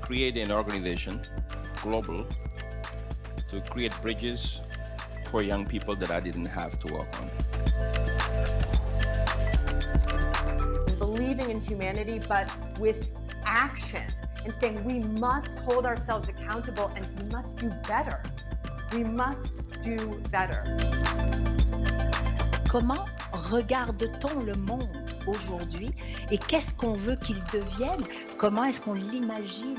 create an organization, global, to create bridges for young people that I didn't have to work on. Believing in humanity, but with action, and saying we must hold ourselves accountable and we must do better. We must do better. Comment regarde-t-on le monde aujourd'hui et qu'est-ce qu'on veut qu'il devienne? Comment est-ce qu'on l'imagine?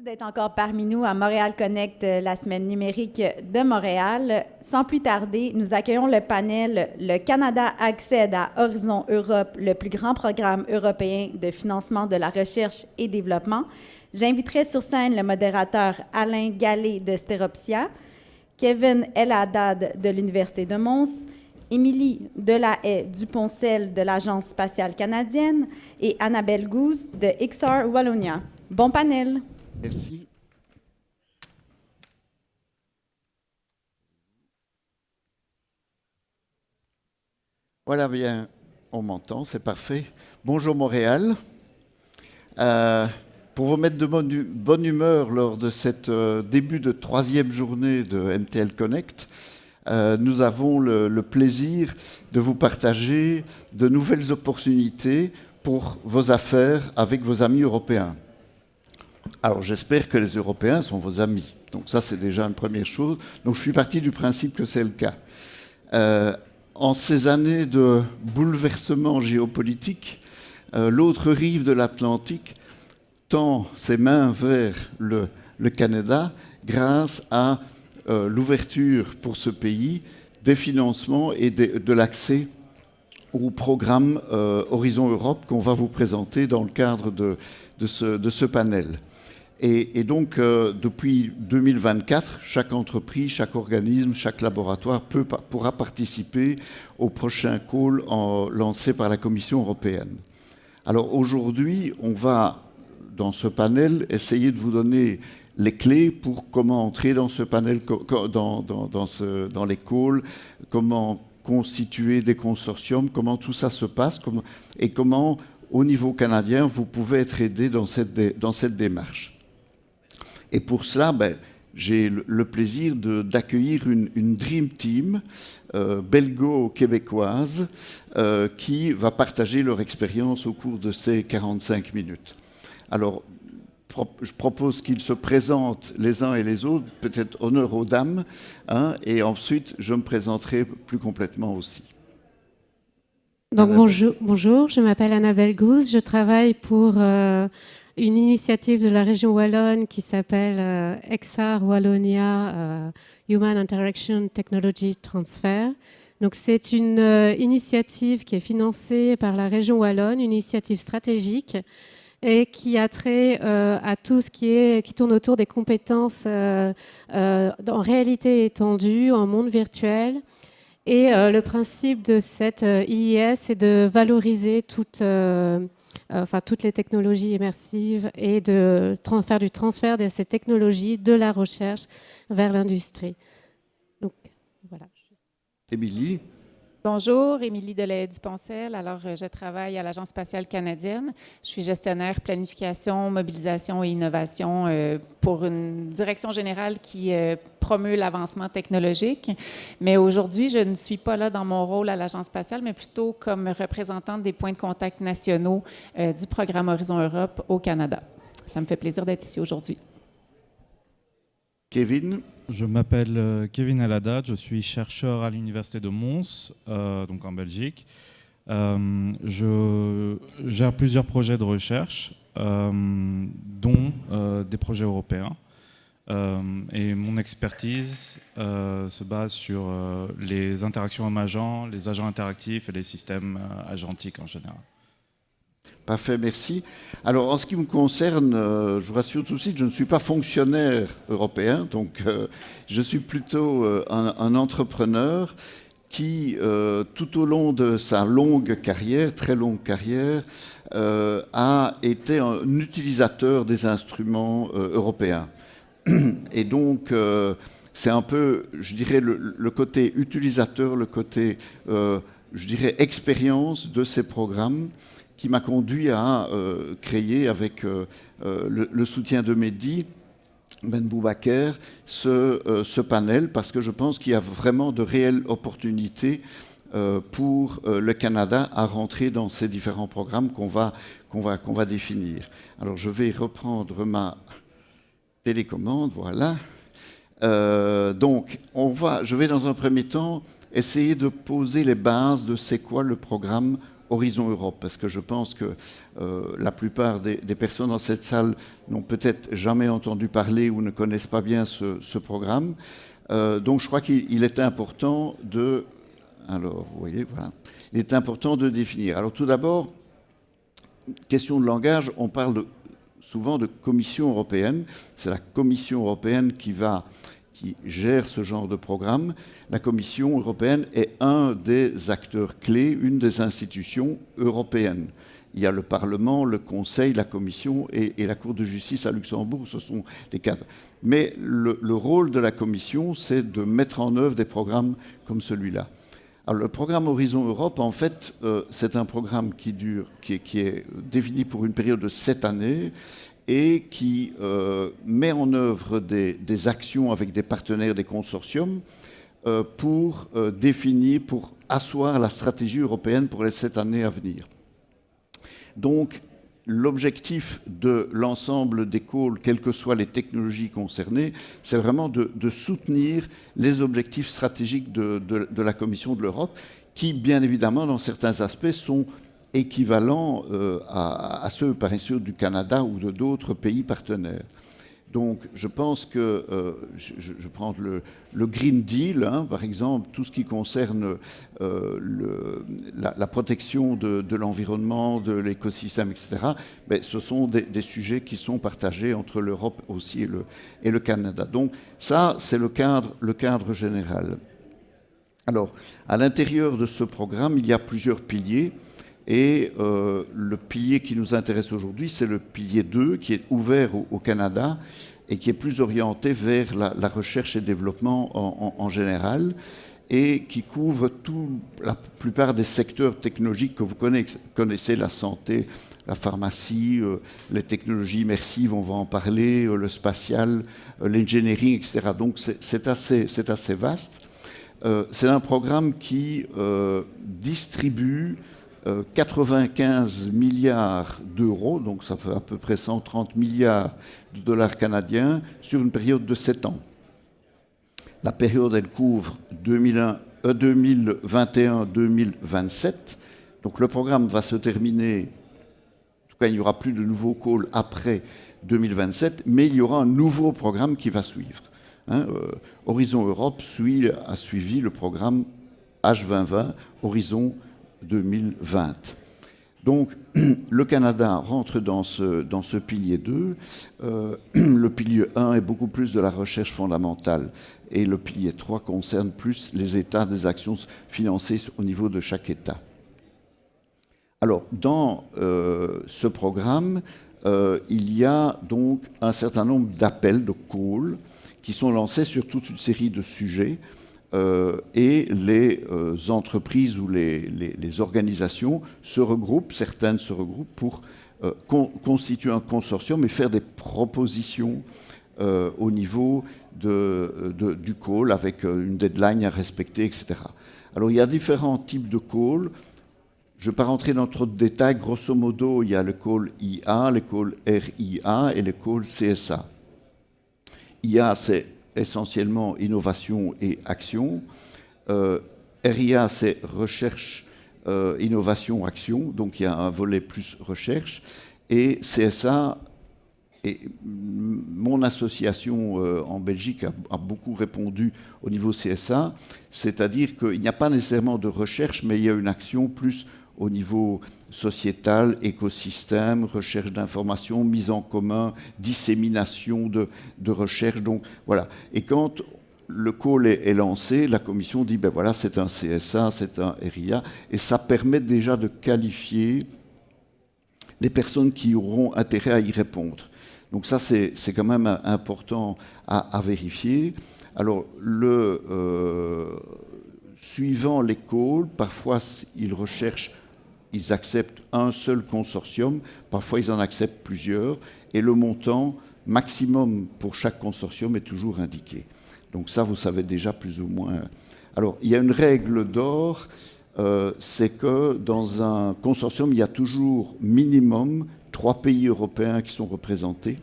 D'être encore parmi nous à Montréal Connect, la semaine numérique de Montréal. Sans plus tarder, nous accueillons le panel « Le Canada accède à Horizon Europe, le plus grand programme européen de financement de la recherche et développement ». J'inviterai sur scène le modérateur Alain Gallet de Stéropsia, Kevin El-Haddad de l'Université de Mons, Émilie Delahaye-Duponcel de l'Agence spatiale canadienne et Annabelle Gouze de XR Wallonia. Bon panel! Merci. Voilà, bien, on m'entend, c'est parfait. Bonjour Montréal. Pour vous mettre de bonne humeur lors de cette début de 3e journée de MTL Connect, nous avons le plaisir de vous partager de nouvelles opportunités pour vos affaires avec vos amis européens. Alors, j'espère que les Européens sont vos amis. Donc ça, c'est déjà une première chose. Donc, je suis parti du principe que c'est le cas. En ces années de bouleversement géopolitique, l'autre rive de l'Atlantique tend ses mains vers le Canada grâce à l'ouverture pour ce pays des financements et de l'accès au programme Horizon Europe qu'on va vous présenter dans le cadre de ce panel. Et donc, depuis 2024, chaque entreprise, chaque organisme, chaque laboratoire pourra participer au prochain call lancé par la Commission européenne. Alors aujourd'hui, on va, dans ce panel, essayer de vous donner les clés pour comment entrer dans ce panel, dans les calls, comment constituer des consortiums, comment tout ça se passe et comment, au niveau canadien, vous pouvez être aidé dans cette démarche. Et pour cela, j'ai le plaisir d'accueillir une Dream Team belgo-québécoise qui va partager leur expérience au cours de ces 45 minutes. Alors, je propose qu'ils se présentent les uns et les autres, peut-être honneur aux dames, et ensuite je me présenterai plus complètement aussi. Donc bonjour, je m'appelle Annabelle Gouze, je travaille pour une initiative de la région wallonne qui s'appelle XR Wallonia Human Interaction Technology Transfer. Donc c'est une initiative qui est financée par la région wallonne, une initiative stratégique et qui a trait à tout ce qui tourne autour des compétences en réalité étendue, en monde virtuel. Et le principe de cette IIS, c'est de valoriser toutes les technologies immersives et de faire du transfert de ces technologies de la recherche vers l'industrie. Donc, voilà. Émilie. Bonjour, Émilie Delahaye-Duponcel. Alors, je travaille à l'Agence spatiale canadienne. Je suis gestionnaire planification, mobilisation et innovation pour une direction générale qui promeut l'avancement technologique. Mais aujourd'hui, je ne suis pas là dans mon rôle à l'Agence spatiale, mais plutôt comme représentante des points de contact nationaux du programme Horizon Europe au Canada. Ça me fait plaisir d'être ici aujourd'hui. Kevin. Je m'appelle Kevin El-Haddad, je suis chercheur à l'Université de Mons, donc en Belgique. Je gère plusieurs projets de recherche, dont des projets européens. Et mon expertise se base sur les interactions homme-agent, les agents interactifs et les systèmes agentiques en général. Parfait, merci. Alors, en ce qui me concerne, je vous rassure tout de suite, je ne suis pas fonctionnaire européen, donc je suis plutôt un entrepreneur qui, tout au long de sa longue carrière, très longue carrière, a été un utilisateur des instruments européens. Et donc, c'est un peu, je dirais, le côté utilisateur, le côté, je dirais, expérience de ces programmes qui m'a conduit à créer, avec le soutien de Mehdi Ben Boubaker, ce panel, parce que je pense qu'il y a vraiment de réelles opportunités pour le Canada à rentrer dans ces différents programmes qu'on va définir. Alors, je vais reprendre ma télécommande, voilà. Donc, je vais dans un premier temps essayer de poser les bases de c'est quoi le programme Horizon Europe, parce que je pense que la plupart des personnes dans cette salle n'ont peut-être jamais entendu parler ou ne connaissent pas bien ce programme. Donc, je crois qu'il est important de... Alors, vous voyez, voilà. Il est important de définir. Alors, tout d'abord, question de langage, on parle souvent de Commission européenne. C'est la Commission européenne qui gère ce genre de programme. La Commission européenne est un des acteurs clés, une des institutions européennes. Il y a le Parlement, le Conseil, la Commission et la Cour de justice à Luxembourg, ce sont les cadres. Mais le rôle de la Commission, c'est de mettre en œuvre des programmes comme celui-là. Alors, le programme Horizon Europe, en fait, c'est un programme qui est défini pour une période de 7 années et qui met en œuvre des actions avec des partenaires, des consortiums, pour définir, pour asseoir la stratégie européenne pour les 7 années à venir. Donc, l'objectif de l'ensemble des calls, quelles que soient les technologies concernées, c'est vraiment de soutenir les objectifs stratégiques de la Commission de l'Europe, qui, bien évidemment, dans certains aspects, sont équivalents à ceux, par exemple, du Canada ou de d'autres pays partenaires. Donc, je pense que, je prends le Green Deal, hein, par exemple, tout ce qui concerne la protection de l'environnement, de l'écosystème, etc., mais ce sont des sujets qui sont partagés entre l'Europe aussi et le Canada. Donc, ça, c'est le cadre général. Alors, à l'intérieur de ce programme, il y a plusieurs piliers. Et le pilier qui nous intéresse aujourd'hui, c'est le pilier 2, qui est ouvert au Canada et qui est plus orienté vers la recherche et développement en général et qui couvre la plupart des secteurs technologiques que vous connaissez, la santé, la pharmacie, les technologies immersives, on va en parler, le spatial, l'engineering, etc. Donc c'est assez vaste. C'est un programme qui distribue 95 milliards d'euros, donc ça fait à peu près 130 milliards de dollars canadiens sur une période de 7 ans. La période, elle couvre 2021-2027. Donc le programme va se terminer, en tout cas il n'y aura plus de nouveaux calls après 2027, mais il y aura un nouveau programme qui va suivre. Horizon Europe a suivi le programme H2020, Horizon 2020. Donc, le Canada rentre dans ce pilier 2. Le pilier 1 est beaucoup plus de la recherche fondamentale et le pilier 3 concerne plus les États des actions financées au niveau de chaque État. Alors, dans ce programme, il y a donc un certain nombre d'appels, de calls, qui sont lancés sur toute une série de sujets. Et les entreprises ou les organisations se regroupent, certaines se regroupent pour constituer un consortium et faire des propositions au niveau du call avec une deadline à respecter, etc. Alors il y a différents types de calls. Je ne vais pas rentrer dans trop de détails. Grosso modo, il y a le call IA, le call RIA et le call CSA. IA, c'est essentiellement innovation et action. RIA, c'est recherche, innovation, action. Donc il y a un volet plus recherche. Et CSA, et mon association en Belgique a beaucoup répondu au niveau CSA, c'est-à-dire qu'il n'y a pas nécessairement de recherche, mais il y a une action plus au niveau sociétal, écosystème, recherche d'informations, mise en commun, dissémination de recherche. Donc voilà. Et quand le call est lancé, la commission dit, ben voilà, c'est un CSA, c'est un RIA, et ça permet déjà de qualifier les personnes qui auront intérêt à y répondre. Donc ça, c'est quand même important à vérifier. Alors, suivant les calls, parfois, ils acceptent un seul consortium, parfois ils en acceptent plusieurs, et le montant maximum pour chaque consortium est toujours indiqué. Donc ça, vous savez déjà plus ou moins. Alors, il y a une règle d'or, c'est que dans un consortium, il y a toujours minimum 3 pays européens qui sont représentés.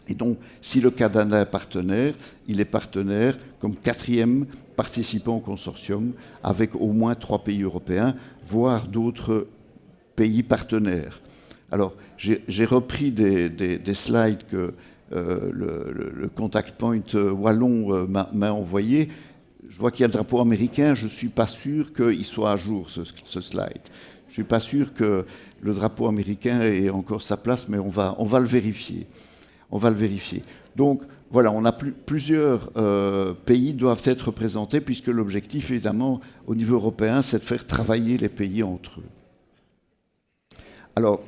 Et donc, si le Canada est partenaire, il est partenaire comme 4e participant au consortium avec au moins 3 pays européens, voire d'autres pays partenaires. Alors, j'ai repris des slides que le contact point wallon m'a envoyé. Je vois qu'il y a le drapeau américain, je ne suis pas sûr qu'il soit à jour, ce slide. Je ne suis pas sûr que le drapeau américain ait encore sa place, mais on va le vérifier. On va le vérifier. Donc, voilà, on a plusieurs pays doivent être représentés, puisque l'objectif, évidemment, au niveau européen, c'est de faire travailler les pays entre eux. Alors,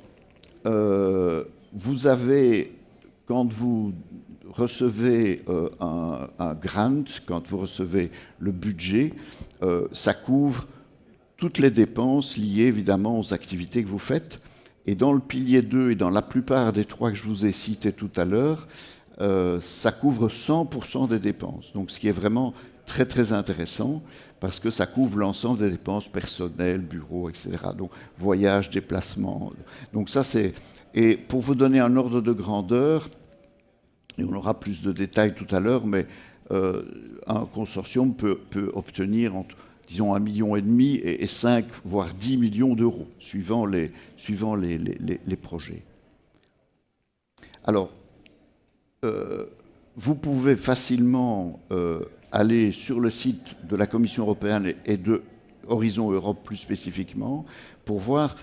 vous avez, quand vous recevez un grant, quand vous recevez le budget, ça couvre toutes les dépenses liées évidemment aux activités que vous faites. Et dans le pilier 2 et dans la plupart des 3 que je vous ai cités tout à l'heure, ça couvre 100% des dépenses. Donc ce qui est vraiment très très intéressant parce que ça couvre l'ensemble des dépenses personnelles, bureaux, etc. Donc voyages, déplacements. Donc ça c'est... Et pour vous donner un ordre de grandeur, et on aura plus de détails tout à l'heure, mais un consortium peut obtenir entre, disons, 1,5 million et 5, voire 10 millions d'euros, suivant les projets. Alors, vous pouvez facilement aller sur le site de la Commission européenne et de Horizon Europe plus spécifiquement, pour voir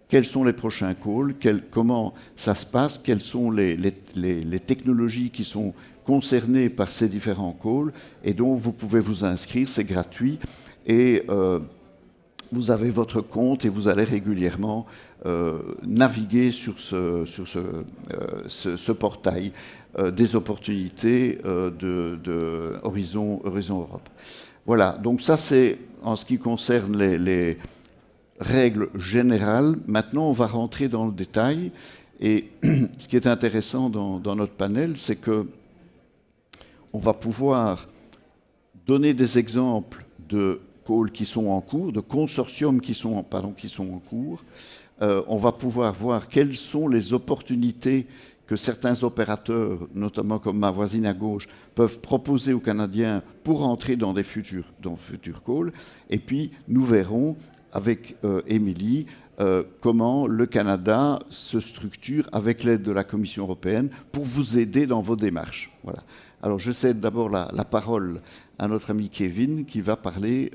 quels sont les prochains calls, comment ça se passe, quelles sont les technologies qui sont concernées par ces différents calls, et donc vous pouvez vous inscrire, c'est gratuit, et vous avez votre compte et vous allez régulièrement naviguer sur ce portail des opportunités de Horizon Europe. Voilà, donc ça c'est en ce qui concerne les règles générales. Maintenant, on va rentrer dans le détail. Et ce qui est intéressant dans notre panel, c'est que on va pouvoir donner des exemples de calls qui sont en cours, de consortiums qui sont en cours. On va pouvoir voir quelles sont les opportunités que certains opérateurs, notamment comme ma voisine à gauche, peuvent proposer aux Canadiens pour entrer dans futurs calls. Et puis, nous verrons avec Émilie comment le Canada se structure avec l'aide de la Commission européenne pour vous aider dans vos démarches. Voilà. Alors, je cède d'abord la parole à notre ami Kevin qui va parler,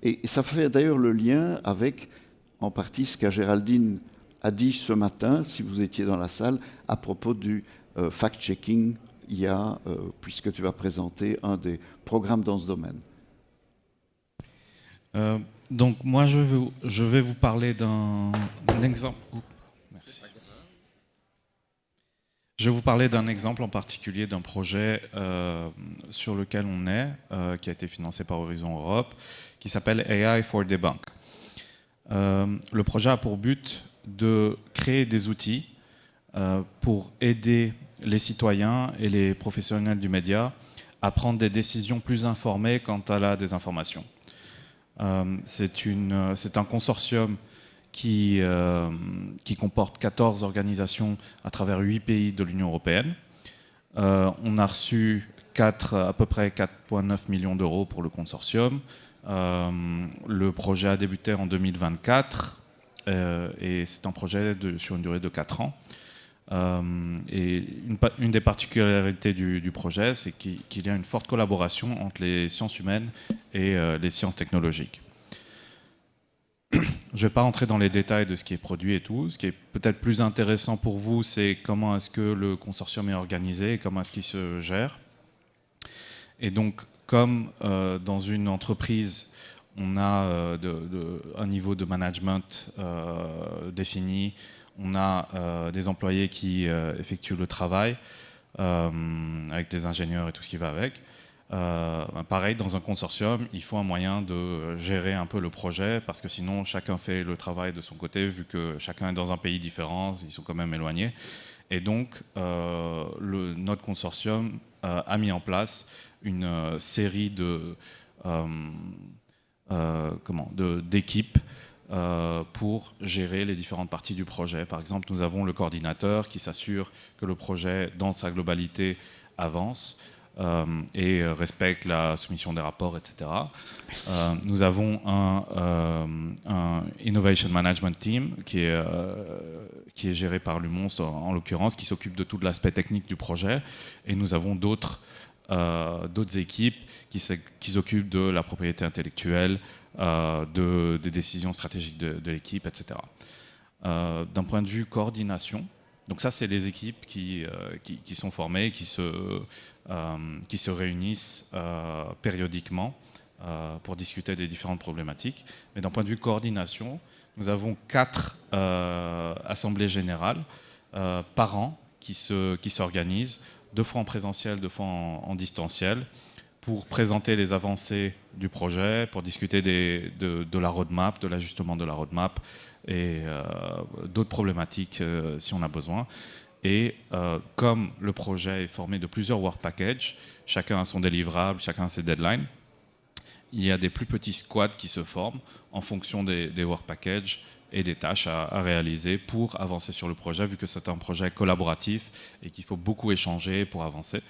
et ça fait d'ailleurs le lien avec, en partie, ce qu'a Géraldine a dit ce matin, si vous étiez dans la salle, à propos du fact-checking IA, puisque tu vas présenter un des programmes dans ce domaine. Donc moi, je vais vous parler d'un exemple. Merci. Je vais vous parler d'un exemple en particulier d'un projet sur lequel on est, qui a été financé par Horizon Europe, qui s'appelle AI for the Bank. Le projet a pour but de créer des outils pour aider les citoyens et les professionnels du média à prendre des décisions plus informées quant à la désinformation. C'est un consortium qui comporte 14 organisations à travers 8 pays de l'Union européenne. On a reçu à peu près 4,9 millions d'euros pour le consortium. Le projet a débuté en 2024 et c'est un projet sur une durée de 4 ans. Et une des particularités du projet, c'est qu'il y a une forte collaboration entre les sciences humaines et les sciences technologiques. Je ne vais pas rentrer dans les détails de ce qui est produit et tout. Ce qui est peut-être plus intéressant pour vous, c'est comment est-ce que le consortium est organisé et comment est-ce qu'il se gère. Et donc, comme dans une entreprise, on a un niveau de management défini, on a des employés qui effectuent le travail avec des ingénieurs et tout ce qui va avec. Pareil, dans un consortium, il faut un moyen de gérer un peu le projet, parce que sinon chacun fait le travail de son côté, vu que chacun est dans un pays différent, ils sont quand même éloignés. Et donc, notre consortium a mis en place une série d'équipes pour gérer les différentes parties du projet. Par exemple, nous avons le coordinateur qui s'assure que le projet, dans sa globalité, avance et respecte la soumission des rapports, etc. Nous avons un Innovation Management Team qui est géré par l'UMONS en l'occurrence, qui s'occupe de tout l'aspect technique du projet, et nous avons d'autres équipes qui s'occupent de la propriété intellectuelle, des décisions stratégiques de l'équipe, etc. D'un point de vue coordination, donc ça, c'est les équipes qui sont formées, qui se réunissent périodiquement pour discuter des différentes problématiques. Mais d'un point de vue coordination, nous avons 4 assemblées générales par an qui s'organisent, 2 fois en présentiel, 2 fois en distanciel, pour présenter les avancées du projet, pour discuter de la roadmap, de l'ajustement de la roadmap et d'autres problématiques si on a besoin. Et comme le projet est formé de plusieurs work packages, chacun a son délivrable, chacun a ses deadlines, il y a des plus petits squads qui se forment en fonction des work packages et des tâches à réaliser pour avancer sur le projet, vu que c'est un projet collaboratif et qu'il faut beaucoup échanger pour avancer.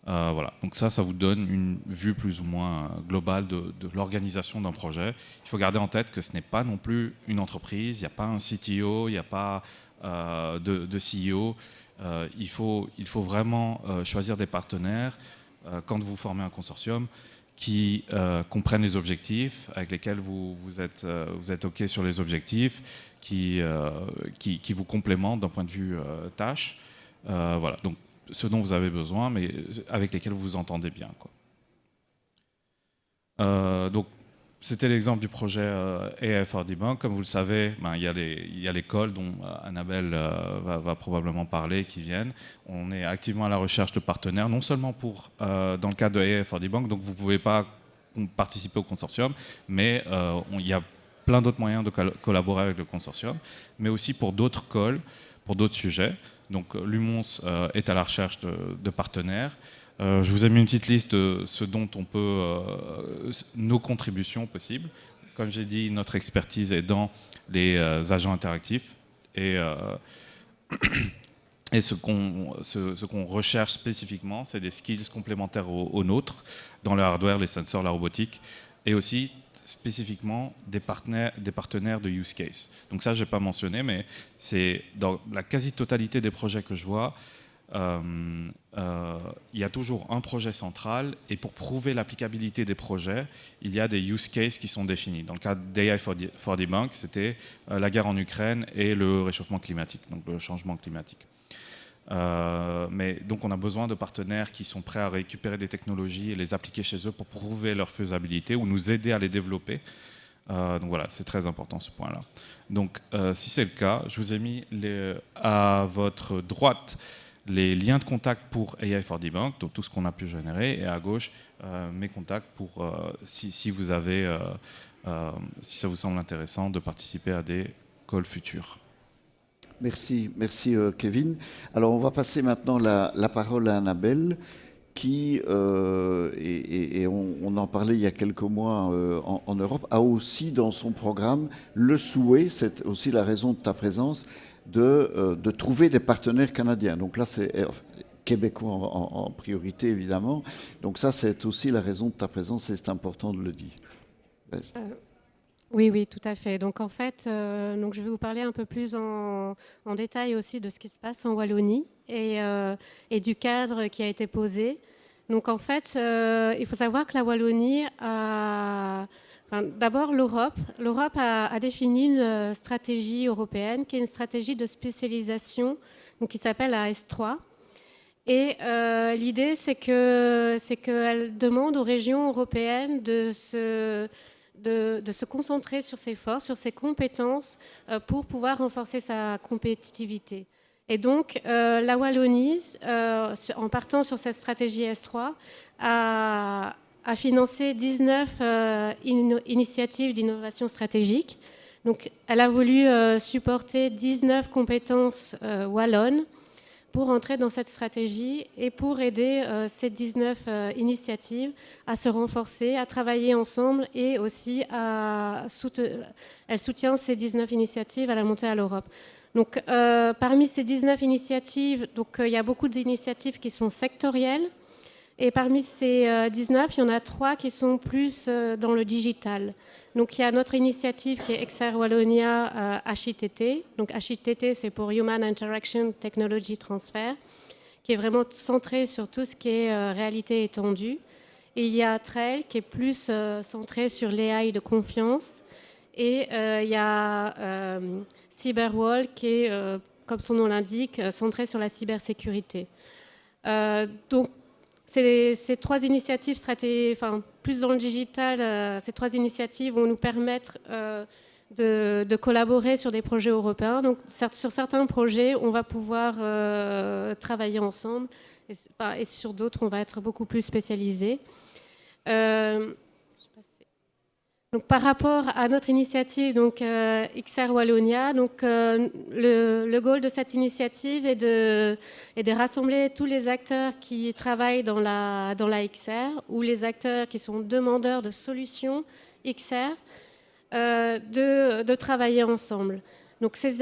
Voilà. Donc ça vous donne une vue plus ou moins globale de l'organisation d'un projet. Il faut garder en tête que ce n'est pas non plus une entreprise, il n'y a pas un CTO, il n'y a pas de CEO. Il faut vraiment choisir des partenaires quand vous formez un consortium qui comprennent les objectifs, avec lesquels vous êtes OK sur les objectifs, qui vous complémentent d'un point de vue tâche. Voilà, donc ce dont vous avez besoin, mais avec lesquels vous vous entendez bien, quoi. Donc, c'était l'exemple du projet AI for Debunk. Comme vous le savez, il y a l'école dont Annabelle va probablement parler, qui viennent. On est activement à la recherche de partenaires, non seulement dans le cadre de AI for Debunk, donc vous ne pouvez pas participer au consortium, mais il y a plein d'autres moyens de collaborer avec le consortium, mais aussi pour d'autres calls, pour d'autres sujets. Donc l'UMONS est à la recherche de partenaires. Je vous ai mis une petite liste de ce dont on peut, nos contributions possibles. Comme j'ai dit, notre expertise est dans les agents interactifs et ce qu'on recherche spécifiquement, c'est des skills complémentaires aux nôtres dans le hardware, les sensors, la robotique, et aussi spécifiquement des partenaires de use case. Donc ça, je n'ai pas mentionné, mais c'est dans la quasi-totalité des projets que je vois, il y a toujours un projet central, et pour prouver l'applicabilité des projets, il y a des use cases qui sont définis. Dans le cas d'AI for Debunk, c'était la guerre en Ukraine et le réchauffement climatique, donc le changement climatique. Mais donc on a besoin de partenaires qui sont prêts à récupérer des technologies et les appliquer chez eux pour prouver leur faisabilité ou nous aider à les développer. Donc voilà, c'est très important ce point-là. Donc si c'est le cas, je vous ai mis à votre droite les liens de contact pour AI for Debunk, donc tout ce qu'on a pu générer, et à gauche mes contacts pour si vous avez, si ça vous semble intéressant de participer à des calls futurs. Merci Kevin. Alors on va passer maintenant la parole à Annabelle qui, et on en parlait il y a quelques mois en Europe, a aussi dans son programme le souhait, c'est aussi la raison de ta présence, de trouver des partenaires canadiens. Donc là c'est québécois en priorité évidemment. Donc ça c'est aussi la raison de ta présence et c'est important de le dire. Oui, tout à fait. Donc en fait, donc je vais vous parler un peu plus en détail aussi de ce qui se passe en Wallonie et du cadre qui a été posé. Donc en fait, il faut savoir que la Wallonie d'abord l'Europe a défini une stratégie européenne qui est une stratégie de spécialisation donc qui s'appelle AS3. Et l'idée, c'est qu'elle demande aux régions européennes de se concentrer sur ses forces, sur ses compétences pour pouvoir renforcer sa compétitivité. Et donc, la Wallonie, en partant sur cette stratégie S3, a financé 19 initiatives d'innovation stratégique. Donc, elle a voulu supporter 19 compétences wallonnes pour entrer dans cette stratégie et pour aider ces 19 initiatives à se renforcer, à travailler ensemble et aussi elle soutient ces 19 initiatives à la montée à l'Europe. Donc, parmi ces 19 initiatives, il y a beaucoup d'initiatives qui sont sectorielles. Et parmi ces 19, il y en a 3 qui sont plus dans le digital. Donc, il y a notre initiative qui est XR Wallonia HITT. Donc, HITT, c'est pour Human Interaction Technology Transfer, qui est vraiment centré sur tout ce qui est réalité étendue. Et il y a Trail, qui est plus centré sur l'AI de confiance. Et il y a Cyberwall, qui est, comme son nom l'indique, centré sur la cybersécurité. Donc, ces 3 initiatives, plus dans le digital, ces 3 initiatives vont nous permettre de collaborer sur des projets européens. Donc, sur certains projets, on va pouvoir travailler ensemble et sur d'autres, on va être beaucoup plus spécialisés. Donc, par rapport à notre initiative, donc, XR Wallonia, donc, le goal de cette initiative est de rassembler tous les acteurs qui travaillent dans la XR ou les acteurs qui sont demandeurs de solutions XR, de travailler ensemble. Donc, ces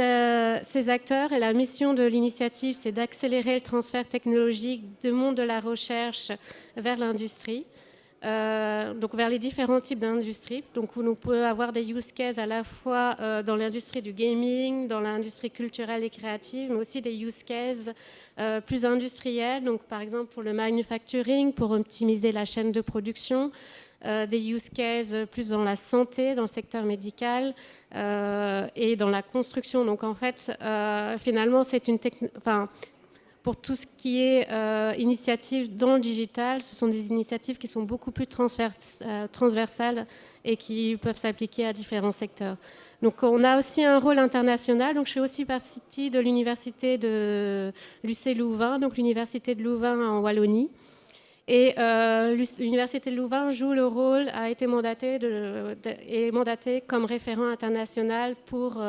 acteurs, et la mission de l'initiative, c'est d'accélérer le transfert technologique du monde de la recherche vers l'industrie. Donc vers les différents types d'industries. Donc on peut avoir des use cases à la fois dans l'industrie du gaming, dans l'industrie culturelle et créative, mais aussi des use cases plus industriels, donc par exemple pour le manufacturing, pour optimiser la chaîne de production, des use cases plus dans la santé, dans le secteur médical et dans la construction. Donc en fait, finalement, c'est une pour tout ce qui est initiative dans le digital, ce sont des initiatives qui sont beaucoup plus transversales et qui peuvent s'appliquer à différents secteurs. Donc on a aussi un rôle international. Donc je fais aussi partie de l'université de l'UC Louvain, donc l'université de Louvain en Wallonie. Et l'université de Louvain joue le rôle, a été mandatée comme référent international pour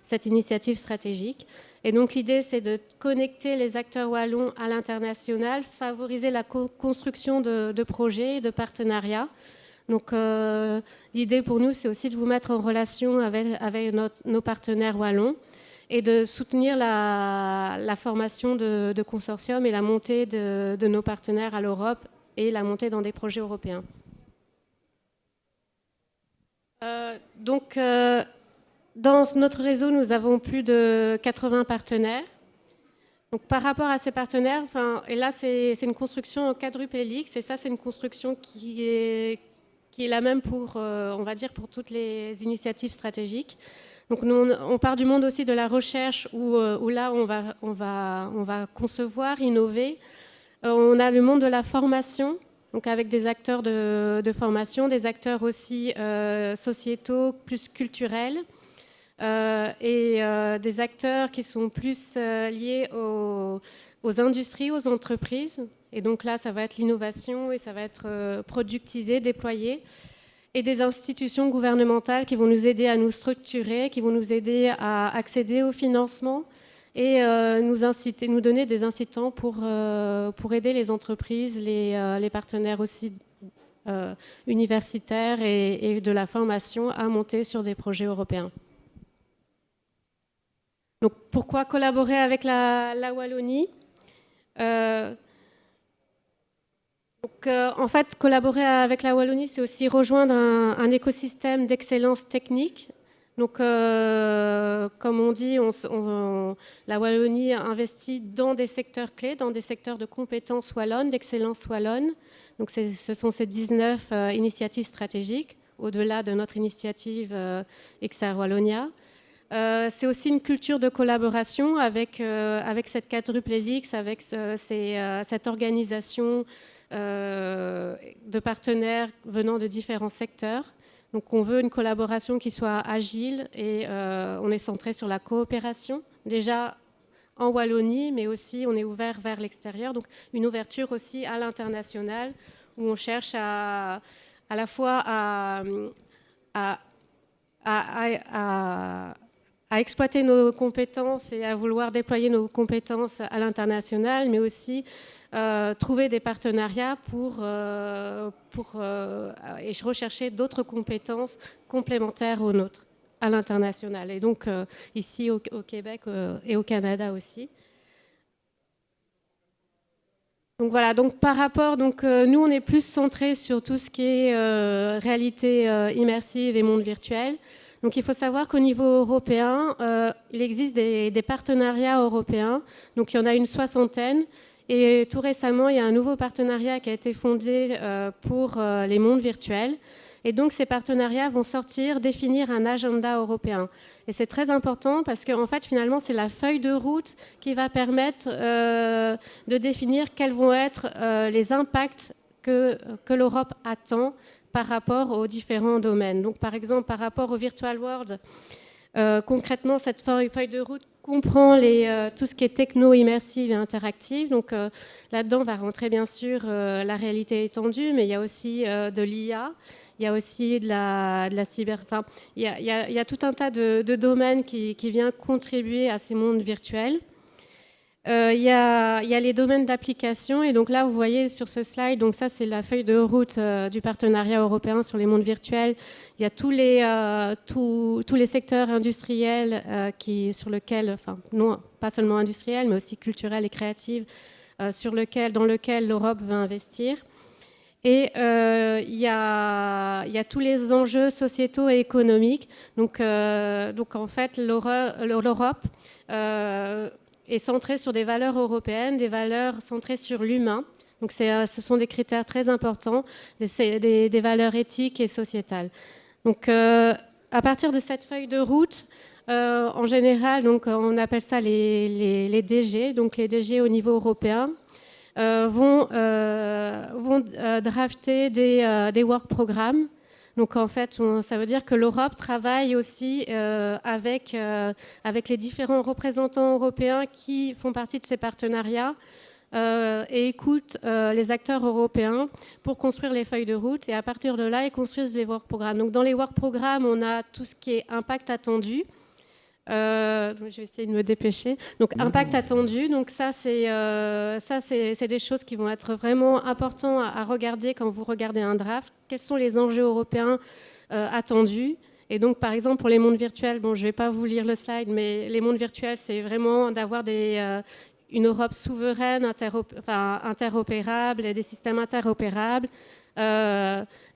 cette initiative stratégique. Et donc l'idée, c'est de connecter les acteurs wallons à l'international, favoriser la construction de projets, de partenariats. Donc l'idée pour nous, c'est aussi de vous mettre en relation avec nos partenaires wallons et de soutenir la formation de consortiums et la montée de nos partenaires à l'Europe et la montée dans des projets européens. Dans notre réseau, nous avons plus de 80 partenaires. Donc, par rapport à ces partenaires, et là, c'est une construction en quadruple hélice, et ça, c'est une construction qui est la même pour, on va dire, pour toutes les initiatives stratégiques. Donc, nous, on part du monde aussi de la recherche, où là, on va concevoir, innover. On a le monde de la formation, donc avec des acteurs de formation, des acteurs aussi sociétaux, plus culturels. Et des acteurs qui sont plus liés aux industries, aux entreprises. Et donc là, ça va être l'innovation et ça va être productisé, déployé. Et des institutions gouvernementales qui vont nous aider à nous structurer, qui vont nous aider à accéder au financement et nous donner des incitants pour aider les entreprises, les partenaires aussi universitaires et de la formation à monter sur des projets européens. Donc, pourquoi collaborer avec la Wallonie ? En fait, collaborer avec la Wallonie, c'est aussi rejoindre un écosystème d'excellence technique. Donc, comme on dit, la Wallonie investit dans des secteurs clés, dans des secteurs de compétences wallonnes, d'excellence wallonne. Donc, ce sont ces 19 initiatives stratégiques, au-delà de notre initiative XR Wallonia. C'est aussi une culture de collaboration avec cette quadruple hélix, avec cette organisation de partenaires venant de différents secteurs. Donc on veut une collaboration qui soit agile et on est centré sur la coopération. Déjà en Wallonie, mais aussi on est ouvert vers l'extérieur. Donc une ouverture aussi à l'international où on cherche à la fois à exploiter nos compétences et à vouloir déployer nos compétences à l'international, mais aussi trouver des partenariats pour rechercher d'autres compétences complémentaires aux nôtres à l'international. Et donc ici au Québec et au Canada aussi. Donc voilà, donc par rapport, nous on est plus centré sur tout ce qui est réalité immersive et monde virtuel. Donc il faut savoir qu'au niveau européen, il existe des partenariats européens. Donc il y en a une 60aine. Et tout récemment, il y a un nouveau partenariat qui a été fondé pour les mondes virtuels. Et donc ces partenariats vont définir un agenda européen. Et c'est très important parce qu'en fait, finalement, c'est la feuille de route qui va permettre de définir quels vont être les impacts que l'Europe attend par rapport aux différents domaines. Donc, par exemple, par rapport au Virtual World, concrètement, cette feuille de route comprend tout ce qui est techno-immersive et interactive. Donc, là-dedans va rentrer, bien sûr, la réalité étendue, mais il y a aussi de l'IA, il y a aussi de la cyber... Enfin, il y a tout un tas de domaines qui viennent contribuer à ces mondes virtuels. Il y a les domaines d'application et donc là vous voyez sur ce slide, donc ça c'est la feuille de route du partenariat européen sur les mondes virtuels. Il y a tous les secteurs industriels sur lesquels, enfin non pas seulement industriels mais aussi culturels et créatifs dans lequel l'Europe va investir. Et il y a tous les enjeux sociétaux et économiques. Donc en fait l'Europe est centrée sur des valeurs européennes, des valeurs centrées sur l'humain. Donc ce sont des critères très importants, des valeurs éthiques et sociétales. Donc à partir de cette feuille de route, en général, donc, on appelle ça les DG, donc les DG au niveau européen, vont drafter des work programmes. Donc en fait, ça veut dire que l'Europe travaille aussi avec les différents représentants européens qui font partie de ces partenariats et écoute les acteurs européens pour construire les feuilles de route. Et à partir de là, ils construisent les work programmes. Donc dans les work programmes, on a tout ce qui est impact attendu. Donc je vais essayer de me dépêcher. Donc impact attendu, donc ça c'est des choses qui vont être vraiment importantes à regarder quand vous regardez un draft. Quels sont les enjeux européens attendus? Et donc par exemple pour les mondes virtuels, bon je vais pas vous lire le slide, mais les mondes virtuels c'est vraiment d'avoir une Europe souveraine, interopérable, et des systèmes interopérables.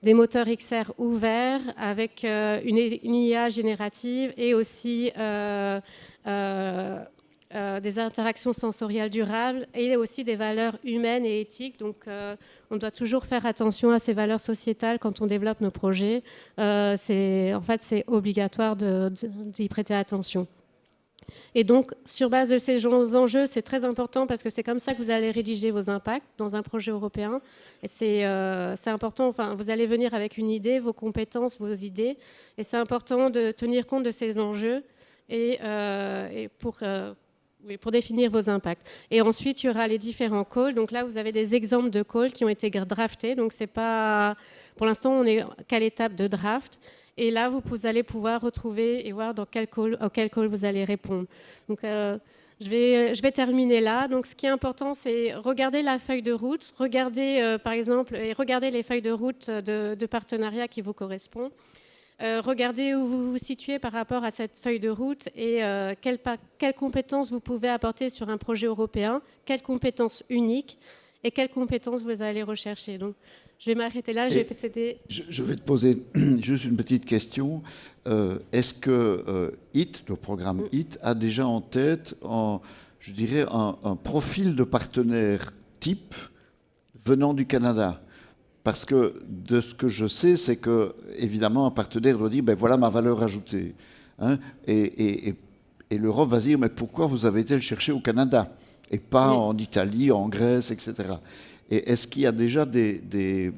Des moteurs XR ouverts avec une IA générative et aussi des interactions sensorielles durables et aussi des valeurs humaines et éthiques. Donc, on doit toujours faire attention à ces valeurs sociétales quand on développe nos projets. C'est obligatoire d'y prêter attention. Et donc, sur base de ces enjeux, c'est très important parce que c'est comme ça que vous allez rédiger vos impacts dans un projet européen. Et c'est important, enfin, vous allez venir avec une idée, vos compétences, vos idées. Et c'est important de tenir compte de ces enjeux et pour définir vos impacts. Et ensuite, il y aura les différents calls. Donc là, vous avez des exemples de calls qui ont été draftés. Donc, c'est pas... Pour l'instant, on est qu'à l'étape de draft. Et là, vous allez pouvoir retrouver et voir auquel call vous allez répondre. Donc, je vais terminer là. Donc, ce qui est important, c'est regarder la feuille de route, regarder, par exemple, regarder les feuilles de route de partenariat qui vous correspondent. Regardez où vous vous situez par rapport à cette feuille de route et quelles compétences vous pouvez apporter sur un projet européen, quelles compétences uniques et quelles compétences vous allez rechercher. Donc, je vais m'arrêter là, je vais te poser juste une petite question. Est-ce que HIT, le programme HIT, a déjà en tête, je dirais, un profil de partenaire type venant du Canada? Parce que de ce que je sais, c'est que évidemment un partenaire doit dire, ben voilà ma valeur ajoutée. hein, et l'Europe va se dire, mais pourquoi vous avez été le chercher au Canada et pas en Italie, en Grèce, etc. Et est-ce qu'il y a déjà des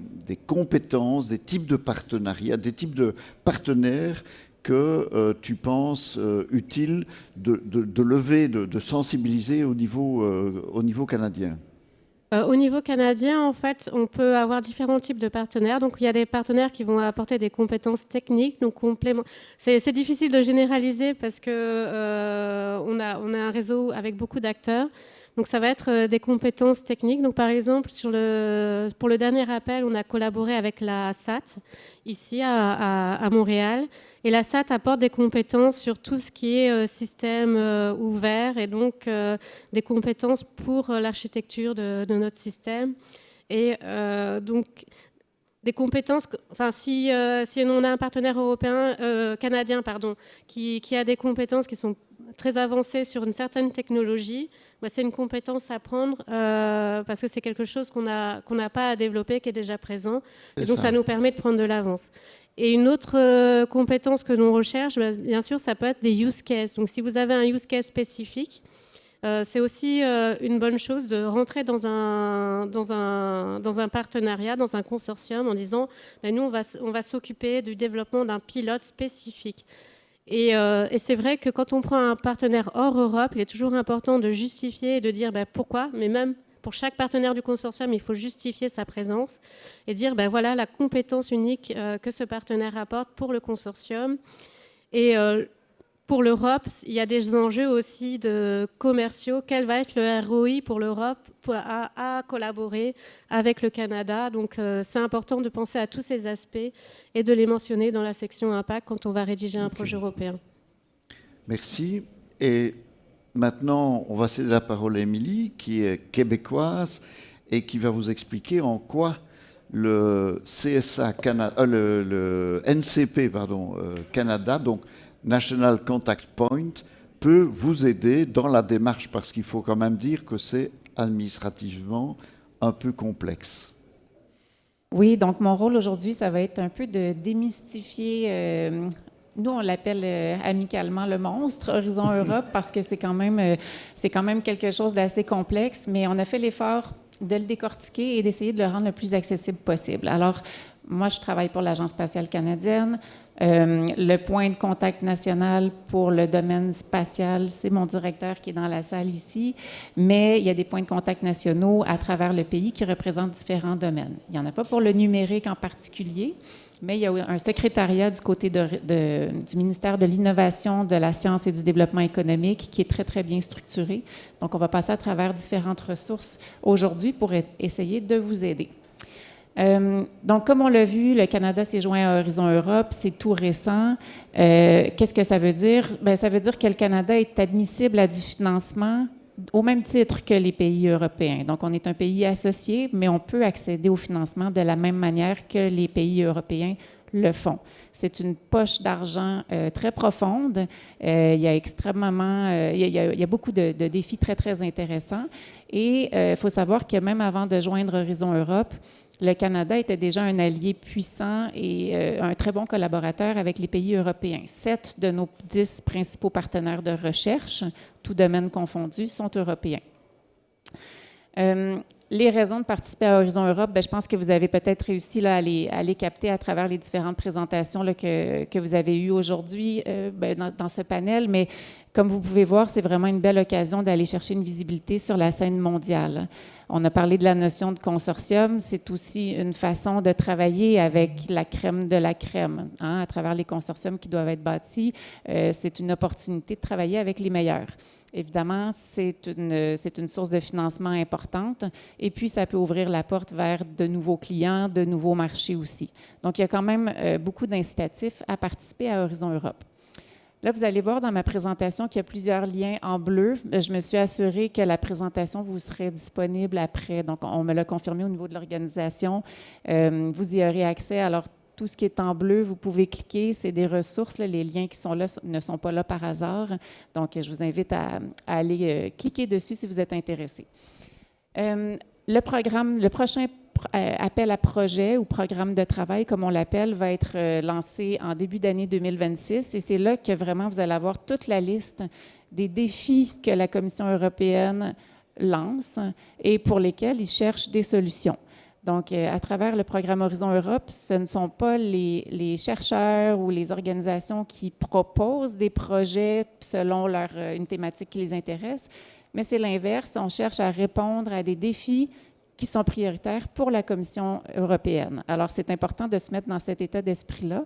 compétences, des types de partenariats, des types de partenaires que tu penses utile de lever, de sensibiliser au niveau canadien? Au niveau canadien, en fait, on peut avoir différents types de partenaires. Donc, il y a des partenaires qui vont apporter des compétences techniques. Donc, c'est difficile de généraliser parce que on a un réseau avec beaucoup d'acteurs. Donc, ça va être des compétences techniques. Donc, par exemple, pour le dernier appel, on a collaboré avec la SAT, ici à Montréal. Et la SAT apporte des compétences sur tout ce qui est système ouvert et donc des compétences pour l'architecture de notre système. Et donc, des compétences, enfin, si on a un partenaire canadien, qui a des compétences qui sont très avancées sur une certaine technologie, c'est une compétence à prendre parce que c'est quelque chose qu'on n'a pas à développer, qui est déjà présent. Et donc, ça nous permet de prendre de l'avance. Et une autre compétence que l'on recherche, bien sûr, ça peut être des use cases. Donc, si vous avez un use case spécifique, c'est aussi une bonne chose de rentrer dans un partenariat, dans un consortium, en disant nous, on va s'occuper du développement d'un pilote spécifique. Et c'est vrai que quand on prend un partenaire hors Europe, il est toujours important de justifier et de dire pourquoi, mais même pour chaque partenaire du consortium, il faut justifier sa présence et dire voilà la compétence unique que ce partenaire apporte pour le consortium. Et pour l'Europe, il y a des enjeux aussi de commerciaux. Quel va être le ROI pour l'Europe à collaborer avec le Canada? Donc, c'est important de penser à tous ces aspects et de les mentionner dans la section Impact quand on va rédiger un projet européen. Merci. Et maintenant, on va céder la parole à Émilie, qui est québécoise et qui va vous expliquer en quoi le CSA le NCP Canada, donc National Contact Point, peut vous aider dans la démarche, parce qu'il faut quand même dire que c'est administrativement un peu complexe. Oui, donc mon rôle aujourd'hui, ça va être un peu de démystifier, nous on l'appelle amicalement le monstre, Horizon Europe, parce que c'est quand même quelque chose d'assez complexe, mais on a fait l'effort de le décortiquer et d'essayer de le rendre le plus accessible possible. Alors, moi, je travaille pour l'Agence spatiale canadienne. Le point de contact national pour le domaine spatial, c'est mon directeur qui est dans la salle ici, mais il y a des points de contact nationaux à travers le pays qui représentent différents domaines. Il n'y en a pas pour le numérique en particulier, mais il y a un secrétariat du côté du ministère de l'Innovation, de la Science et du Développement économique qui est très, très bien structuré. Donc, on va passer à travers différentes ressources aujourd'hui pour essayer de vous aider. Donc, comme on l'a vu, le Canada s'est joint à Horizon Europe, c'est tout récent. Qu'est-ce que ça veut dire? Ça veut dire que le Canada est admissible à du financement au même titre que les pays européens. Donc, on est un pays associé, mais on peut accéder au financement de la même manière que les pays européens le font. C'est une poche d'argent très profonde. Il y a beaucoup de défis très, très intéressants. Et il faut savoir que même avant de joindre Horizon Europe, le Canada était déjà un allié puissant et un très bon collaborateur avec les pays européens. 7 de nos 10 principaux partenaires de recherche, tous domaines confondus, sont européens. Les raisons de participer à Horizon Europe, je pense que vous avez peut-être réussi là, à les capter à travers les différentes présentations là, que vous avez eues aujourd'hui dans ce panel. Mais comme vous pouvez voir, c'est vraiment une belle occasion d'aller chercher une visibilité sur la scène mondiale. On a parlé de la notion de consortium. C'est aussi une façon de travailler avec la crème de la crème, à travers les consortiums qui doivent être bâtis. C'est une opportunité de travailler avec les meilleurs. Évidemment, c'est une source de financement importante et puis ça peut ouvrir la porte vers de nouveaux clients, de nouveaux marchés aussi. Donc, il y a quand même beaucoup d'incitatifs à participer à Horizon Europe. Là, vous allez voir dans ma présentation qu'il y a plusieurs liens en bleu. Je me suis assurée que la présentation vous serait disponible après. Donc, on me l'a confirmé au niveau de l'organisation. Vous y aurez accès. Alors, tout ce qui est en bleu, vous pouvez cliquer. C'est des ressources. Là, les liens qui sont là ne sont pas là par hasard. Donc, je vous invite à aller cliquer dessus si vous êtes intéressé. Le prochain appel à projet ou programme de travail, comme on l'appelle, va être lancé en début d'année 2026. Et c'est là que vraiment vous allez avoir toute la liste des défis que la Commission européenne lance et pour lesquels ils cherchent des solutions. Donc, à travers le programme Horizon Europe, ce ne sont pas les chercheurs ou les organisations qui proposent des projets selon une thématique qui les intéresse, mais c'est l'inverse. On cherche à répondre à des défis qui sont prioritaires pour la Commission européenne. Alors, c'est important de se mettre dans cet état d'esprit-là.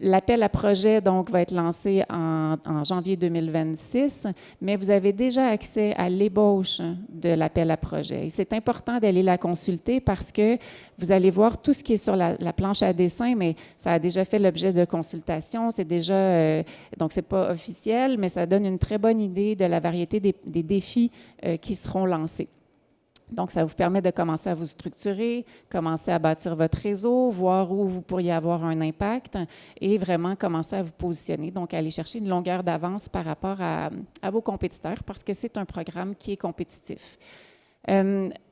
L'appel à projet, donc, va être lancé en janvier 2026, mais vous avez déjà accès à l'ébauche de l'appel à projet. Et c'est important d'aller la consulter parce que vous allez voir tout ce qui est sur la planche à dessin, mais ça a déjà fait l'objet de consultations. C'est déjà, donc, c'est pas officiel, mais ça donne une très bonne idée de la variété des défis qui seront lancés. Donc, ça vous permet de commencer à vous structurer, commencer à bâtir votre réseau, voir où vous pourriez avoir un impact et vraiment commencer à vous positionner. Donc, aller chercher une longueur d'avance par rapport à vos compétiteurs parce que c'est un programme qui est compétitif.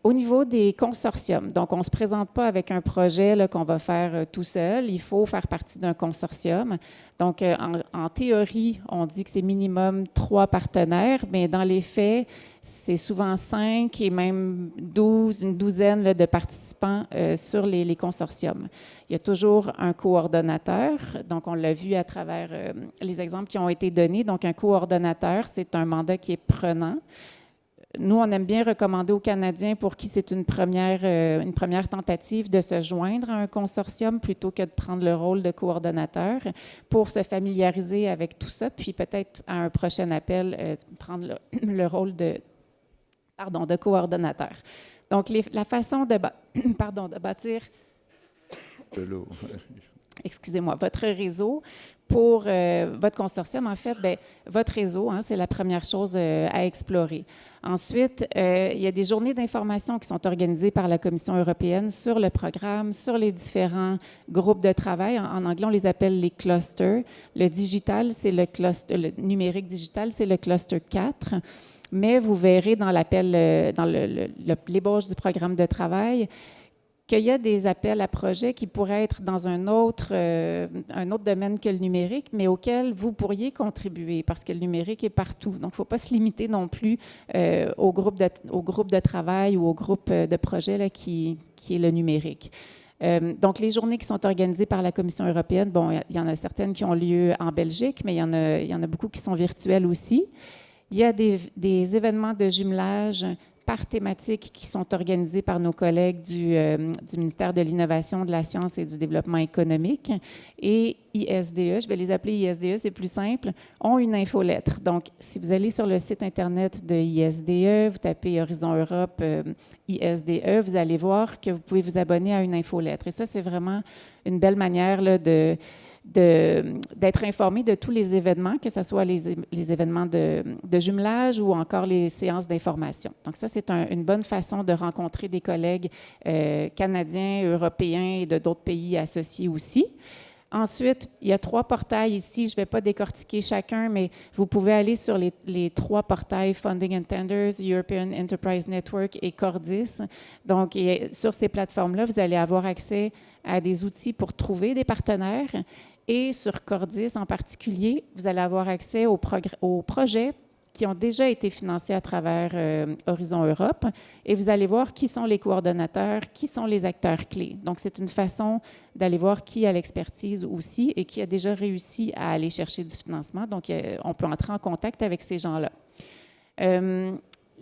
Au niveau des consortiums, donc on ne se présente pas avec un projet là, qu'on va faire tout seul, il faut faire partie d'un consortium. Donc, en théorie, on dit que c'est minimum 3 partenaires, mais dans les faits, c'est souvent 5 et même 12, une douzaine là, de participants sur les consortiums. Il y a toujours un coordonnateur, donc on l'a vu à travers les exemples qui ont été donnés. Donc, un coordonnateur, c'est un mandat qui est prenant. Nous, on aime bien recommander aux Canadiens pour qui c'est une première tentative de se joindre à un consortium plutôt que de prendre le rôle de coordonnateur pour se familiariser avec tout ça, puis peut-être à un prochain appel, prendre le rôle de coordonnateur. Donc, la façon de bâtir excusez-moi, votre réseau pour votre consortium, en fait, bien, votre réseau, hein, c'est la première chose à explorer. Ensuite, il y a des journées d'information qui sont organisées par la Commission européenne sur le programme, sur les différents groupes de travail. En anglais, on les appelle les clusters. Le digital, c'est le numérique digital, c'est le cluster 4. Mais vous verrez dans l'appel, dans l'ébauche du programme de travail, qu'il y a des appels à projets qui pourraient être dans un autre domaine que le numérique, mais auquel vous pourriez contribuer parce que le numérique est partout. Donc, il ne faut pas se limiter non plus au groupe de travail ou au groupe de projet là, qui est le numérique. Donc, les journées qui sont organisées par la Commission européenne, bon, il y en a certaines qui ont lieu en Belgique, mais il y en a beaucoup qui sont virtuelles aussi. Il y a des événements de jumelage par thématique qui sont organisés par nos collègues du ministère de l'Innovation, de la Science et du Développement économique. Et ISDE, je vais les appeler ISDE, c'est plus simple, ont une infolettre. Donc, si vous allez sur le site Internet de ISDE, vous tapez Horizon Europe, ISDE, vous allez voir que vous pouvez vous abonner à une infolettre. Et ça, c'est vraiment une belle manière là, d'être informé de tous les événements, que ce soit les événements de jumelage ou encore les séances d'information. Donc ça, c'est une bonne façon de rencontrer des collègues canadiens, européens et de d'autres pays associés aussi. Ensuite, il y a 3 portails ici. Je ne vais pas décortiquer chacun, mais vous pouvez aller sur les 3 portails Funding and Tenders, European Enterprise Network et Cordis. Donc, sur ces plateformes-là, vous allez avoir accès à des outils pour trouver des partenaires. Et sur Cordis en particulier, vous allez avoir accès aux projets qui ont déjà été financés à travers Horizon Europe. Et vous allez voir qui sont les coordonnateurs, qui sont les acteurs clés. Donc, c'est une façon d'aller voir qui a l'expertise aussi et qui a déjà réussi à aller chercher du financement. Donc, on peut entrer en contact avec ces gens-là.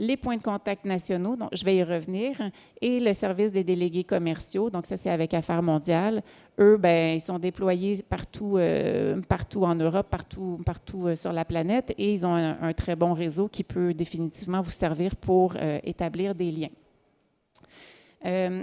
Les points de contact nationaux, donc je vais y revenir, et le service des délégués commerciaux, donc ça c'est avec Affaires mondiales. Eux, bien, ils sont déployés partout en Europe, partout sur la planète, et ils ont un très bon réseau qui peut définitivement vous servir pour établir des liens.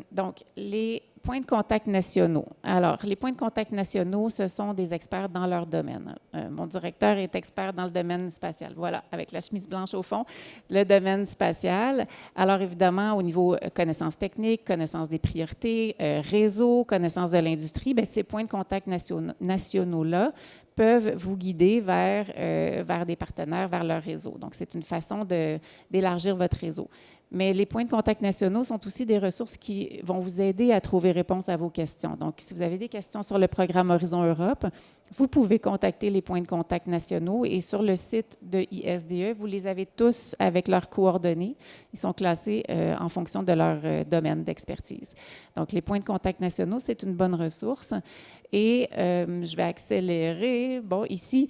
Donc, les points de contact nationaux. Alors, les points de contact nationaux, ce sont des experts dans leur domaine. Mon directeur est expert dans le domaine spatial. Voilà, avec la chemise blanche au fond, le domaine spatial. Alors, évidemment, au niveau connaissances techniques, connaissances des priorités, réseau, connaissances de l'industrie, bien, ces points de contact nationaux-là peuvent vous guider vers des partenaires, vers leur réseau. Donc, c'est une façon d'élargir votre réseau. Mais les points de contact nationaux sont aussi des ressources qui vont vous aider à trouver réponse à vos questions. Donc, si vous avez des questions sur le programme Horizon Europe, vous pouvez contacter les points de contact nationaux et sur le site de ISDE, vous les avez tous avec leurs coordonnées. Ils sont classés en fonction de leur domaine d'expertise. Donc, les points de contact nationaux, c'est une bonne ressource. Et je vais accélérer. Bon, ici,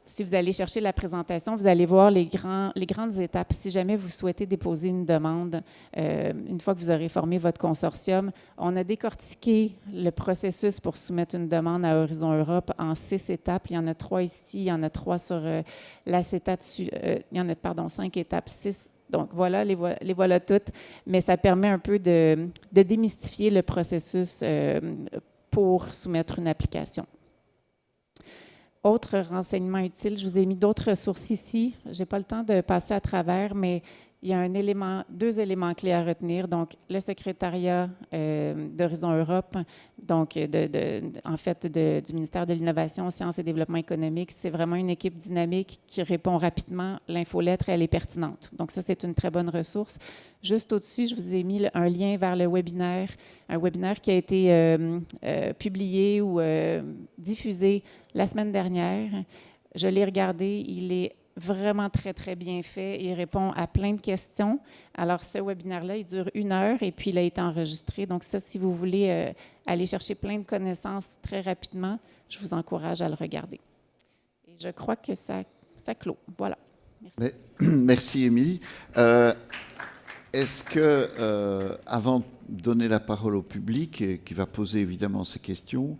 si vous allez chercher la présentation, vous allez voir les grandes étapes. Si jamais vous souhaitez déposer une demande, une fois que vous aurez formé votre consortium, on a décortiqué le processus pour soumettre une demande à Horizon Europe en 6 étapes. Il y en a 3 ici, il y en a 3 sur l'acétate, il y en a, 5 étapes, 6. Donc voilà, les voilà toutes, mais ça permet un peu de démystifier le processus pour soumettre une application. Autre renseignement utile, je vous ai mis d'autres ressources ici. Je n'ai pas le temps de passer à travers, mais il y a 2 éléments clés à retenir. Donc, le secrétariat d'Horizon Europe, donc en fait du ministère de l'Innovation, Sciences et Développement économique, c'est vraiment une équipe dynamique qui répond rapidement. L'infolettre, elle est pertinente. Donc, ça, c'est une très bonne ressource. Juste au-dessus, je vous ai mis un lien vers le webinaire, un webinaire qui a été publié ou diffusé la semaine dernière. Je l'ai regardé, il est vraiment très, très bien fait. Il répond à plein de questions. Alors, ce webinaire-là, il dure 1 heure et puis il a été enregistré. Donc, ça, si vous voulez aller chercher plein de connaissances très rapidement, je vous encourage à le regarder. Et je crois que ça clôt. Voilà. Merci. Merci, Émilie. Est-ce que, avant de donner la parole au public, qui va poser évidemment ces questions,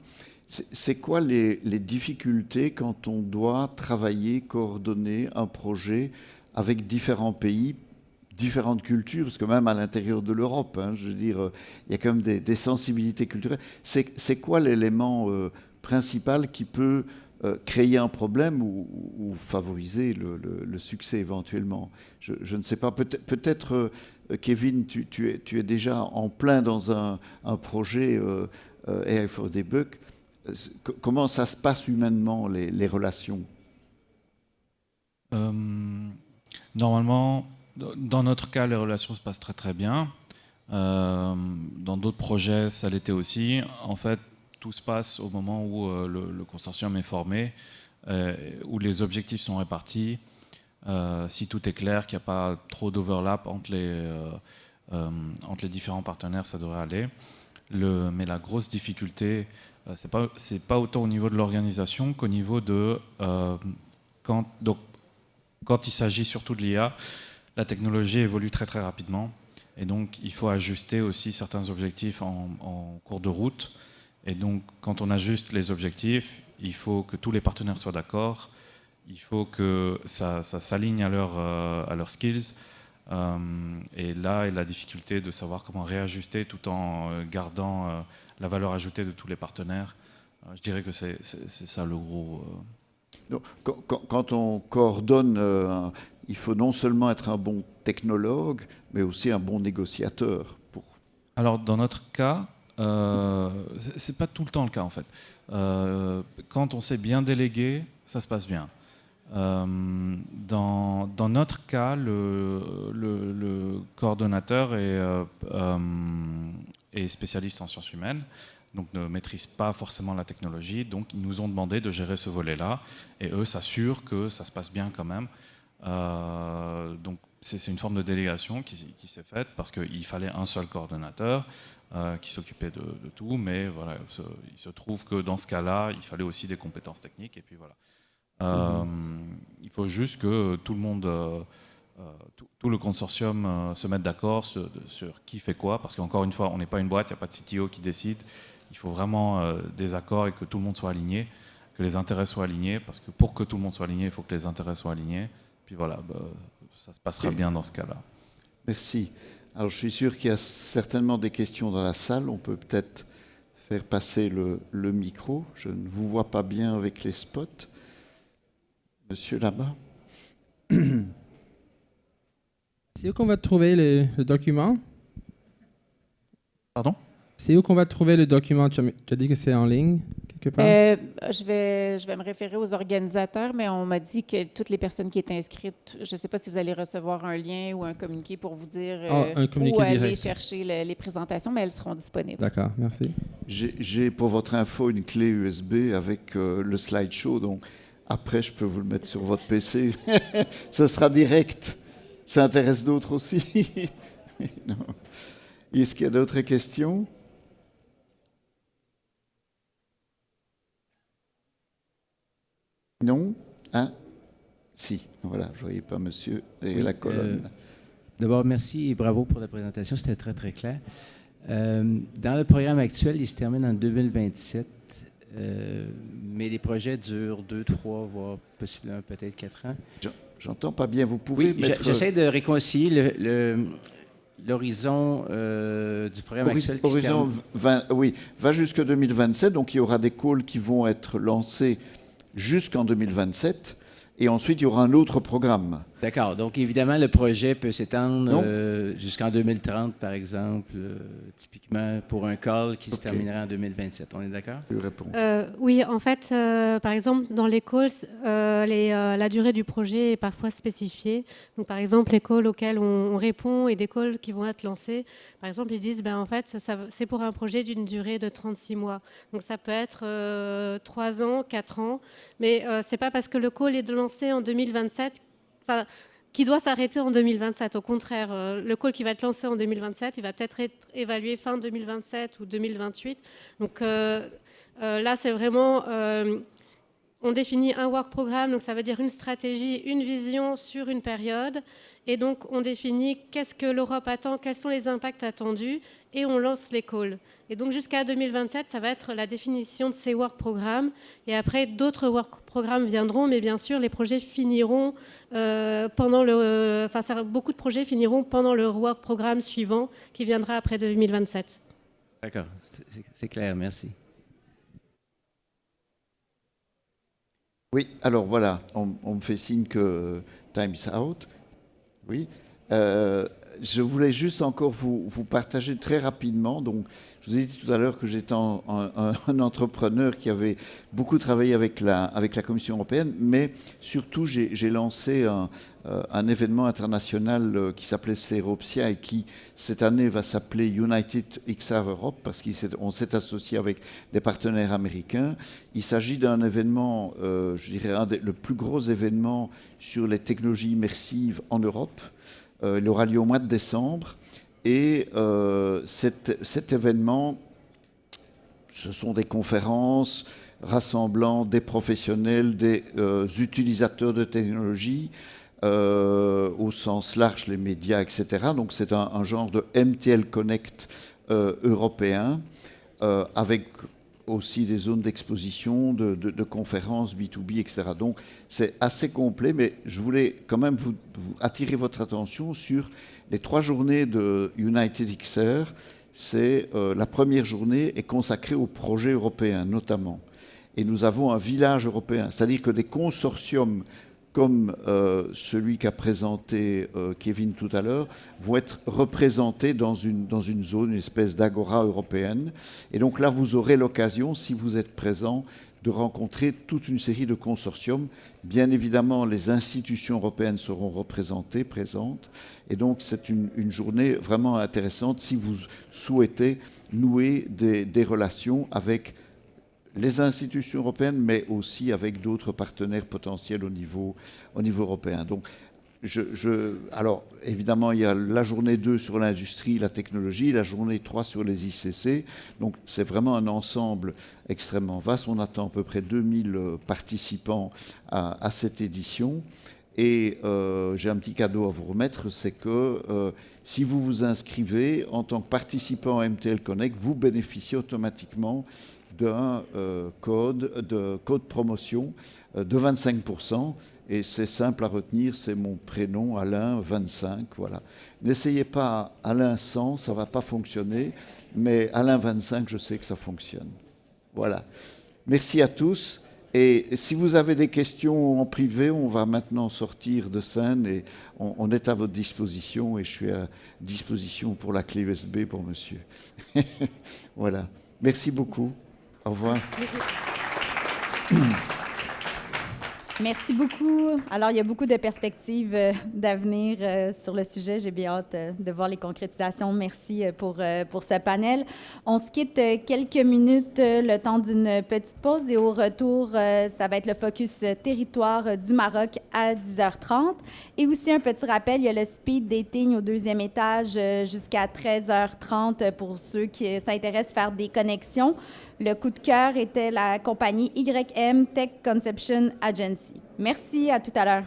c'est quoi les difficultés quand on doit travailler, coordonner un projet avec différents pays, différentes cultures, parce que même à l'intérieur de l'Europe, je veux dire, il y a quand même des sensibilités culturelles. C'est quoi l'élément principal qui peut créer un problème ou favoriser le succès éventuellement? Je ne sais pas, peut-être Kevin, tu es déjà en plein dans un projet AI for Debug. Comment ça se passe humainement, les relations? Normalement, dans notre cas, les relations se passent très très bien. Dans d'autres projets, ça l'était aussi. En fait, tout se passe au moment où le consortium est formé, où les objectifs sont répartis. Si tout est clair, qu'il n'y a pas trop d'overlap entre les différents partenaires, ça devrait aller. Mais la grosse difficulté, c'est pas autant au niveau de l'organisation qu'au niveau de quand il s'agit surtout de l'IA, la technologie évolue très très rapidement et donc il faut ajuster aussi certains objectifs en cours de route. Et donc quand on ajuste les objectifs, il faut que tous les partenaires soient d'accord, il faut que ça s'aligne à leurs skills. Et là est la difficulté de savoir comment réajuster tout en gardant la valeur ajoutée de tous les partenaires. Je dirais que c'est ça le gros... Donc, quand on coordonne, il faut non seulement être un bon technologue, mais aussi un bon négociateur. Alors dans notre cas, c'est pas tout le temps le cas en fait. Quand on sait bien déléguer, ça se passe bien. Dans notre cas, le coordonnateur est spécialiste en sciences humaines, donc ne maîtrise pas forcément la technologie, donc ils nous ont demandé de gérer ce volet-là, et eux s'assurent que ça se passe bien quand même. Donc c'est une forme de délégation qui s'est faite, parce qu'il fallait un seul coordonnateur qui s'occupait de tout, mais voilà, il se trouve que dans ce cas-là, il fallait aussi des compétences techniques, et puis voilà. Il faut juste que tout le monde, tout le consortium se mette d'accord sur qui fait quoi, parce qu'encore une fois, on n'est pas une boîte, il n'y a pas de CTO qui décide. Il faut vraiment des accords et que tout le monde soit aligné, que les intérêts soient alignés, parce que pour que tout le monde soit aligné, il faut que les intérêts soient alignés. Puis voilà, ça se passera bien dans ce cas-là. Merci. Alors je suis sûr qu'il y a certainement des questions dans la salle. On peut peut-être faire passer le micro. Je ne vous vois pas bien avec les spots. Monsieur là-bas. C'est où qu'on va trouver le document? Pardon? C'est où qu'on va trouver le document? Tu as dit que c'est en ligne, quelque quelque part? Je vais me référer aux organisateurs, mais on m'a dit que toutes les personnes qui étaient inscrites, je ne sais pas si vous allez recevoir un lien ou un communiqué pour vous dire Un communiqué où aller direct. chercher les présentations, mais elles seront disponibles. D'accord, merci. J'ai pour votre info une clé USB avec le slideshow, donc après je peux vous le mettre sur votre PC. Ce sera direct. Ça intéresse d'autres aussi. Non. Est-ce qu'il y a d'autres questions? Non? Hein? Si, voilà, je ne voyais pas monsieur et Oui, la colonne. D'abord, merci et bravo pour la présentation, c'était très, très clair. Dans le programme actuel, il se termine en 2027, mais les projets durent 2, 3, voire possiblement peut-être 4 ans. J'entends pas bien, vous pouvez Oui, mettre... j'essaie de réconcilier l'horizon du programme actuel qui se Horizon termine. 20, oui, va jusqu'en 2027, donc il y aura des calls qui vont être lancés jusqu'en 2027, et ensuite il y aura un autre programme. D'accord. Donc, évidemment, le projet peut Non. s'étendre jusqu'en 2030, par exemple, typiquement pour un call qui se terminera en 2027. On est d'accord? Je réponds. Oui, en fait, par exemple, dans les calls, la durée du projet est parfois spécifiée. Donc, par exemple, les calls auxquels on répond et des calls qui vont être lancés, par exemple, ils disent, en fait, c'est pour un projet d'une durée de 36 mois. Donc, ça peut être 3 ans, 4 ans, mais c'est pas parce que le call est lancé en 2027 qui doit s'arrêter en 2027. Au contraire, le call qui va être lancé en 2027, il va peut-être être évalué fin 2027 ou 2028. Donc là, c'est vraiment... on définit un work programme, donc ça veut dire une stratégie, une vision sur une période. Et donc, on définit qu'est-ce que l'Europe attend, quels sont les impacts attendus, et on lance les calls. Et donc, jusqu'à 2027, ça va être la définition de ces work programmes. Et après, d'autres work programmes viendront, mais bien sûr, les projets finiront pendant le... beaucoup de projets finiront pendant le work programme suivant, qui viendra après 2027. D'accord. C'est clair. Merci. Oui, alors voilà, on me fait signe que time's out. Oui. Je voulais juste encore vous partager très rapidement. Donc, je vous ai dit tout à l'heure que j'étais un entrepreneur qui avait beaucoup travaillé avec la Commission européenne, mais surtout, j'ai lancé un événement international qui s'appelait Ceropsia et qui, cette année, va s'appeler United XR Europe parce qu'on s'est associé avec des partenaires américains. Il s'agit d'un événement, je dirais, le plus gros événement sur les technologies immersives en Europe. Il aura lieu au mois de décembre et cet événement, ce sont des conférences rassemblant des professionnels, des utilisateurs de technologie, au sens large, les médias, etc. Donc c'est un genre de MTL Connect européen avec aussi des zones d'exposition, de conférences B2B, etc. Donc c'est assez complet, mais je voulais quand même vous attirer votre attention sur les 3 journées de United XR. C'est la première journée est consacrée aux projets européens notamment. Et nous avons un village européen, c'est-à-dire que des consortiums comme celui qu'a présenté Kevin tout à l'heure, vont être représentés dans une zone, une espèce d'agora européenne. Et donc là, vous aurez l'occasion, si vous êtes présent, de rencontrer toute une série de consortiums. Bien évidemment, les institutions européennes seront représentées, présentes. Et donc, c'est une journée vraiment intéressante si vous souhaitez nouer des relations avec les institutions européennes, mais aussi avec d'autres partenaires potentiels au niveau européen. Donc, alors, évidemment, il y a la journée 2 sur l'industrie, la technologie, la journée 3 sur les ICC. Donc, c'est vraiment un ensemble extrêmement vaste. On attend à peu près 2000 participants à cette édition. Et j'ai un petit cadeau à vous remettre, c'est que si vous vous inscrivez en tant que participant à MTL Connect, vous bénéficiez automatiquement d'un code promotion de 25%. Et c'est simple à retenir, c'est mon prénom, Alain25. Voilà. N'essayez pas Alain 100, ça ne va pas fonctionner. Mais Alain25, je sais que ça fonctionne. Voilà. Merci à tous. Et si vous avez des questions en privé, on va maintenant sortir de scène et on est à votre disposition. Et je suis à disposition pour la clé USB pour monsieur. Voilà. Merci beaucoup. Au revoir. Merci beaucoup. Alors, il y a beaucoup de perspectives d'avenir sur le sujet. J'ai bien hâte de voir les concrétisations. Merci pour ce panel. On se quitte quelques minutes, le temps d'une petite pause. Et au retour, ça va être le focus territoire du Maroc à 10h30. Et aussi, un petit rappel, il y a le speed dating au 2e étage jusqu'à 13h30 pour ceux qui s'intéressent à faire des connexions. Le coup de cœur était la compagnie YM Tech Conception Agency. Merci, à tout à l'heure.